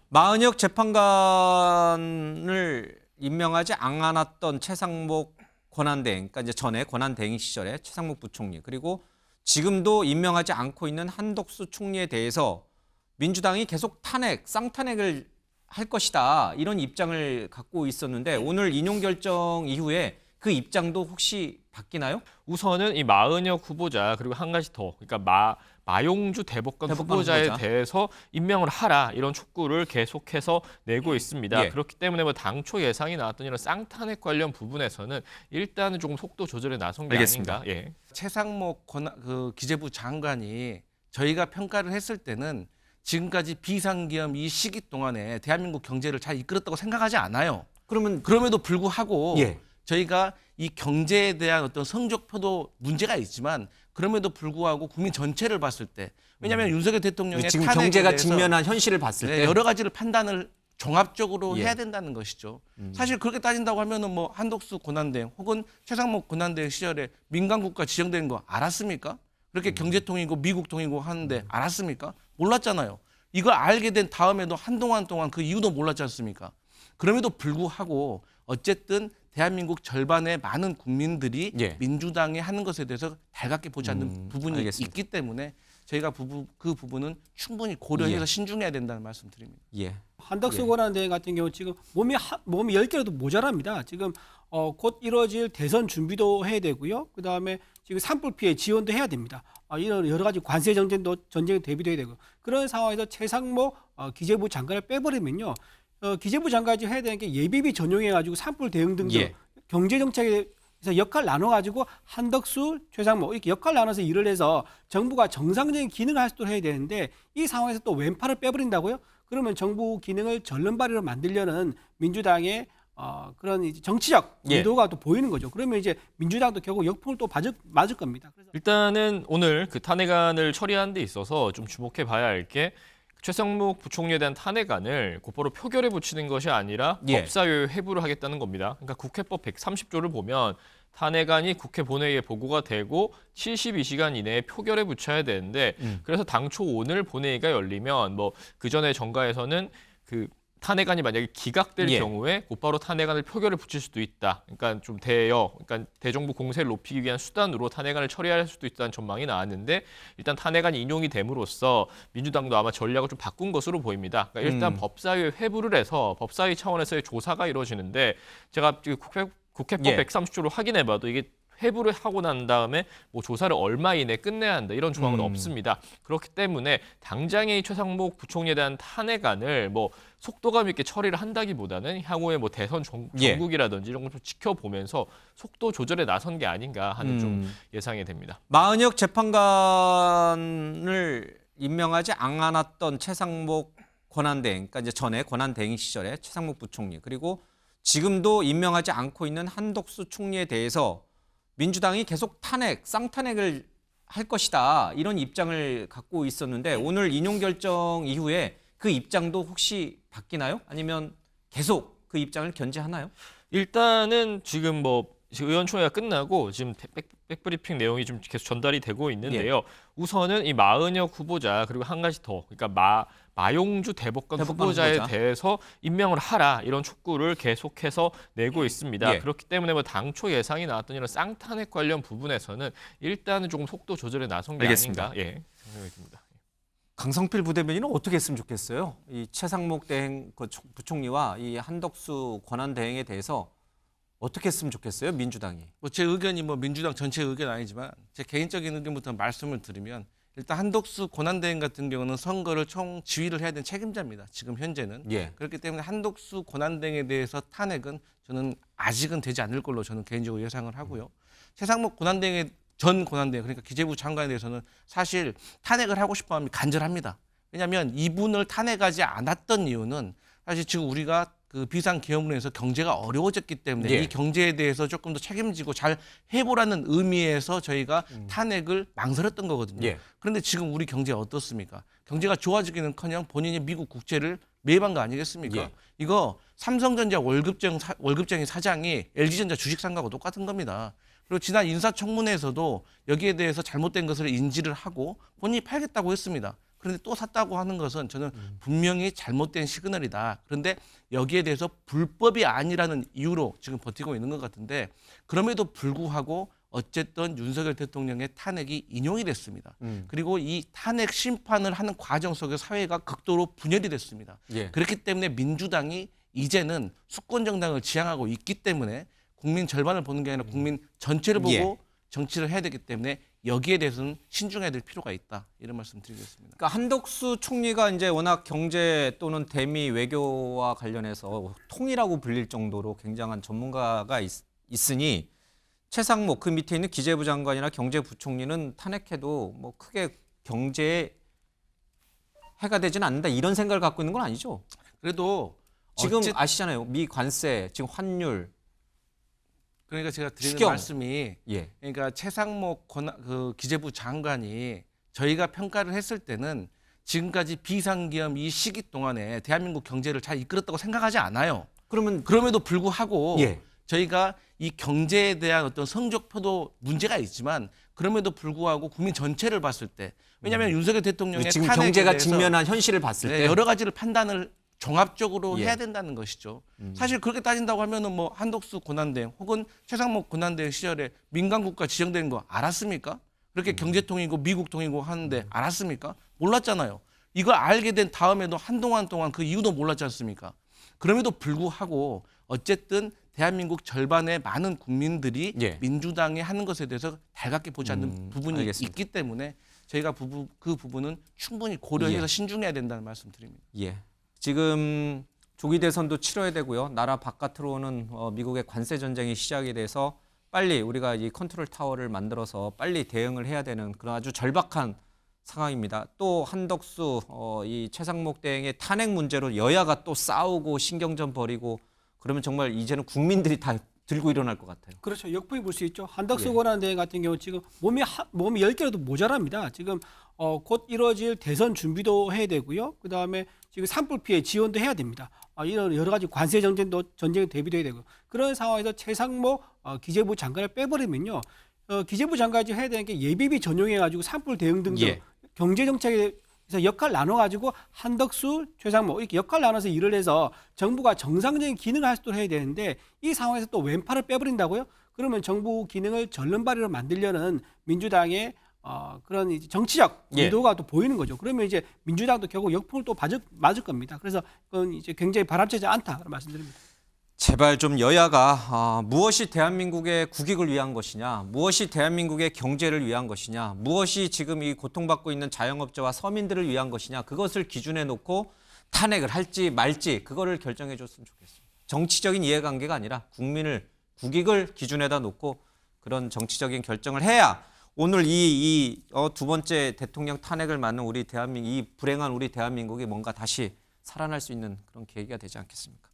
마은혁 재판관을 임명하지 않았던 최상목 권한대행, 그러니까 이제 전에 권한대행 시절에 최상목 부총리, 그리고 지금도 임명하지 않고 있는 한덕수 총리에 대해서 민주당이 계속 쌍탄핵을 할 것이다, 이런 입장을 갖고 있었는데 오늘 인용 결정 이후에 그 입장도 혹시 바뀌나요? 우선은 이 마은혁 후보자 그리고 한 가지 더, 그러니까 마용주 대법관 후보자에 대해서 임명을 하라, 이런 촉구를 계속해서 내고 있습니다. 예. 그렇기 때문에 뭐 당초 예상이 나왔던 이런 쌍탄핵 관련 부분에서는 일단은 조금 속도 조절에 나선 게 알겠습니다. 아닌가. 예. 최상목 기재부 장관이 저희가 평가를 했을 때는 지금까지 비상기업 이 시기 동안에 대한민국 경제를 잘 이끌었다고 생각하지 않아요. 그럼에도 불구하고 예. 저희가 이 경제에 대한 어떤 성적표도 문제가 있지만 그럼에도 불구하고 국민 전체를 봤을 때, 왜냐하면 윤석열 대통령의 지금 탄핵에 경제가 대해서 직면한 현실을 봤을 때 여러 가지를 판단을 종합적으로 예. 해야 된다는 것이죠. 사실 그렇게 따진다고 하면은 뭐 한덕수 권한대행 혹은 최상목 권한대행 시절에 민간국가 지정된 거 알았습니까? 그렇게 경제통이고 미국통이고 하는데 알았습니까? 몰랐잖아요. 이걸 알게 된 다음에도 한동안 동안 그 이유도 몰랐지 않습니까? 그럼에도 불구하고 어쨌든 대한민국 절반의 많은 국민들이 예. 민주당이 하는 것에 대해서 달갑게 보지 않는 부분이 알겠습니다. 있기 때문에 저희가 그 부분은 충분히 고려해서 예. 신중해야 된다는 말씀 드립니다. 예. 한덕수 권한대행 같은 경우 지금 몸이 10개라도 모자랍니다. 지금 곧 이루어질 대선 준비도 해야 되고요. 그다음에 지금 산불 피해 지원도 해야 됩니다. 이런 여러 가지 관세 전쟁 대비도 해야 되고, 그런 상황에서 최상목 기재부 장관을 빼버리면요. 기재부 장관이 해야 되는 게 예비비 전용해가지고 산불 대응 등등 예. 경제 정책에서 역할 나눠가지고 한덕수, 최상목 이렇게 역할 나눠서 일을 해서 정부가 정상적인 기능을 할 수 있도록 해야 되는데, 이 상황에서 또 왼팔을 빼버린다고요? 그러면 정부 기능을 절름발이로 만들려는 민주당의 그런 이제 정치적 의도가 또 보이는 거죠. 그러면 이제 민주당도 결국 역풍을 또 맞을 겁니다. 그래서 일단은 오늘 그 탄핵안을 처리하는 데 있어서 좀 주목해 봐야 할 게, 최상목 부총리에 대한 탄핵안을 곧바로 표결에 붙이는 것이 아니라 예. 법사위에 회부를 하겠다는 겁니다. 그러니까 국회법 130조를 보면 탄핵안이 국회 본회의에 보고가 되고 72시간 이내에 표결에 붙여야 되는데, 그래서 당초 오늘 본회의가 열리면 뭐 그 전에 정가에서는 그 탄핵안이 만약에 기각될 예. 경우에 곧바로 탄핵안을 표결에 붙일 수도 있다. 그러니까 좀 그러니까 대정부 공세를 높이기 위한 수단으로 탄핵안을 처리할 수도 있다는 전망이 나왔는데, 일단 탄핵안이 인용이 됨으로써 민주당도 아마 전략을 좀 바꾼 것으로 보입니다. 그러니까 일단 법사위에 회부를 해서 법사위 차원에서의 조사가 이루어지는데, 제가 국회법 예. 130조로 확인해봐도 이게 회부를 하고 난 다음에 뭐 조사를 얼마 이내에 끝내야 한다, 이런 조항은 없습니다. 그렇기 때문에 당장의 최상목 부총리에 대한 탄핵안을 뭐 속도감 있게 처리를 한다기보다는 향후에 뭐 대선 전국이라든지 이런 걸 좀 지켜보면서 속도 조절에 나선 게 아닌가 하는 좀 예상이 됩니다. 마은혁 재판관을 임명하지 않았던 최상목 권한대행, 그러니까 이제 전에 권한대행 시절에 최상목 부총리, 그리고 지금도 임명하지 않고 있는 한덕수 총리에 대해서 민주당이 계속 쌍탄핵을 할 것이다, 이런 입장을 갖고 있었는데 오늘 인용 결정 이후에 그 입장도 혹시 바뀌나요? 아니면 계속 그 입장을 견지하나요? 일단은 지금 의원총회가 끝나고 지금 백브리핑 내용이 좀 계속 전달이 되고 있는데요. 우선은 이 마은혁 후보자 그리고 한 가지 더, 그러니까 마용주 대법관 후보자에 대해서 임명을 하라, 이런 촉구를 계속해서 내고 있습니다. 예. 그렇기 때문에 뭐 당초 예상이 나왔던 이런 쌍탄핵 관련 부분에서는 일단은 조금 속도 조절에 나선 게 알겠습니다. 아닌가 생각이 듭니다. 강성필 부대변인은 어떻게 했으면 좋겠어요? 이 최상목 대행 부총리와 이 한덕수 권한대행에 대해서 어떻게 했으면 좋겠어요, 민주당이? 제 의견이 민주당 전체 의견 아니지만 제 개인적인 의견부터 말씀을 드리면, 일단 한덕수 권한대행 같은 경우는 선거를 총 지휘를 해야 되는 책임자입니다. 지금 현재는. 예. 그렇기 때문에 한덕수 권한대행에 대해서 탄핵은 저는 아직은 되지 않을 걸로 저는 개인적으로 예상을 하고요. 최상목 전 권한대행, 그러니까 기재부 장관에 대해서는 사실 탄핵을 하고 싶어 하면 간절합니다. 왜냐하면 이분을 탄핵하지 않았던 이유는 사실 지금 우리가 그 비상기업으로 해서 경제가 어려워졌기 때문에 예. 이 경제에 대해서 조금 더 책임지고 잘 해보라는 의미에서 저희가 탄핵을 망설였던 거거든요. 예. 그런데 지금 우리 경제 어떻습니까? 경제가 좋아지기는커녕 본인이 미국 국채를 매입한 거 아니겠습니까? 예. 이거 삼성전자 월급쟁이 사장이 LG전자 주식 산 거하고 똑같은 겁니다. 그리고 지난 인사청문회에서도 여기에 대해서 잘못된 것을 인지를 하고 본인이 팔겠다고 했습니다. 그런데 또 샀다고 하는 것은 저는 분명히 잘못된 시그널이다. 그런데 여기에 대해서 불법이 아니라는 이유로 지금 버티고 있는 것 같은데 그럼에도 불구하고 어쨌든 윤석열 대통령의 탄핵이 인용이 됐습니다. 그리고 이 탄핵 심판을 하는 과정 속에 사회가 극도로 분열이 됐습니다. 예. 그렇기 때문에 민주당이 이제는 수권 정당을 지향하고 있기 때문에 국민 절반을 보는 게 아니라 국민 전체를 보고 예. 정치를 해야 되기 때문에 여기에 대해서는 신중해야 될 필요가 있다. 이런 말씀 드리겠습니다. 그러니까 한덕수 총리가 이제 워낙 경제 또는 대미 외교와 관련해서 통이라고 불릴 정도로 굉장한 전문가가 있으니 최상목 그 밑에 있는 기재부 장관이나 경제부총리는 탄핵해도 뭐 크게 경제에 해가 되지는 않는다 이런 생각을 갖고 있는 건 아니죠. 그래도 지금 아시잖아요. 미 관세, 지금 환율. 그러니까 제가 드리는 추경. 말씀이 예. 그러니까 최상목 그 기재부 장관이 저희가 평가를 했을 때는 지금까지 비상기업 이 시기 동안에 대한민국 경제를 잘 이끌었다고 생각하지 않아요. 그러면 그럼에도 불구하고 예. 저희가 이 경제에 대한 어떤 성적표도 문제가 있지만 그럼에도 불구하고 국민 전체를 봤을 때 왜냐하면 윤석열 대통령의 지금 탄핵에 경제가 대해서 직면한 현실을 봤을 네, 때 여러 가지를 판단을 종합적으로 예. 해야 된다는 것이죠. 사실 그렇게 따진다고 하면은 뭐 한덕수 고난대행 혹은 최상목 고난대행 시절에 민간국가 지정된 거 알았습니까? 그렇게 경제통이고 미국통이고 하는데 알았습니까? 몰랐잖아요. 이걸 알게 된 다음에도 한동안 동안 그 이유도 몰랐지 않습니까? 그럼에도 불구하고 어쨌든 대한민국 절반의 많은 국민들이 예. 민주당이 하는 것에 대해서 달갑게 보지 않는 부분이 알겠습니다. 있기 때문에 저희가 그 부분은 충분히 고려해서 예. 신중해야 된다는 말씀 드립니다. 예. 지금 조기 대선도 치러야 되고요. 나라 바깥으로는 미국의 관세 전쟁이 시작이 돼서 빨리 우리가 이 컨트롤 타워를 만들어서 빨리 대응을 해야 되는 그런 아주 절박한 상황입니다. 또 한덕수 이 최상목 대행의 탄핵 문제로 여야가 또 싸우고 신경전 벌이고 그러면 정말 이제는 국민들이 다 들고 일어날 것 같아요. 그렇죠. 역풍이 불 수 있죠. 한덕수 예. 권한대행 같은 경우 지금 몸이 10개라도 모자랍니다. 지금 곧 이뤄질 대선 준비도 해야 되고요. 그다음에 지금 산불 피해 지원도 해야 됩니다. 이런 여러 가지 관세 전쟁에 대비도 해야 되고 그런 상황에서 최상목 기재부 장관을 빼버리면요. 기재부 장관이 해야 되는 게 예비비 전용해가지고 산불 대응 등등 예. 경제 정책에서 역할 나눠가지고 한덕수, 최상목 이렇게 역할 나눠서 일을 해서 정부가 정상적인 기능을 할 수 있도록 해야 되는데 이 상황에서 또 왼팔을 빼버린다고요? 그러면 정부 기능을 절름발이로 만들려는 민주당의 그런 이제 정치적 예. 의도가 또 보이는 거죠. 그러면 이제 민주당도 결국 역풍을 또 맞을 겁니다. 그래서 그건 이제 굉장히 바람직하지 않다 그런 말씀드립니다. 제발 좀 여야가 무엇이 대한민국의 국익을 위한 것이냐, 무엇이 대한민국의 경제를 위한 것이냐, 무엇이 지금 이 고통받고 있는 자영업자와 서민들을 위한 것이냐, 그것을 기준에 놓고 탄핵을 할지 말지 그거를 결정해 줬으면 좋겠습니다. 정치적인 이해관계가 아니라 국민을 국익을 기준에다 놓고 그런 정치적인 결정을 해야 오늘 이 두 번째 대통령 탄핵을 맞는 우리 대한민국, 이 불행한 우리 대한민국이 뭔가 다시 살아날 수 있는 그런 계기가 되지 않겠습니까?